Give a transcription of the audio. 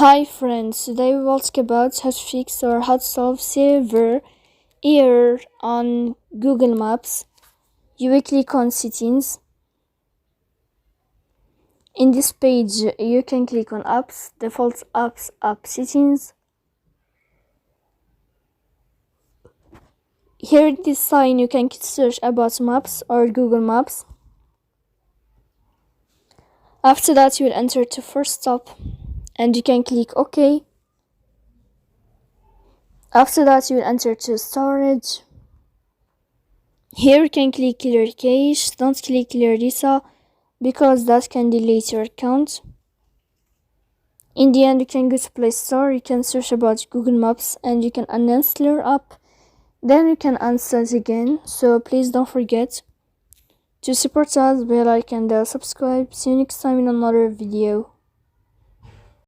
Hi friends, today we will talk about how to fix or how to solve server error on Google Maps. You will click on settings. In this page you can click on apps, default apps, app settings. Here in this sign you can search about maps or Google Maps. After that you will enter to first stop and you can click OK. After that you will enter to storage. Here you can click clear cache, don't click clear data because that can delete your account. In the end you can go to Play Store, you can search about Google Maps and you can uninstall your app. Then you can uninstall it again, so please don't forget to support us, bell icon and subscribe. See you next time in another video.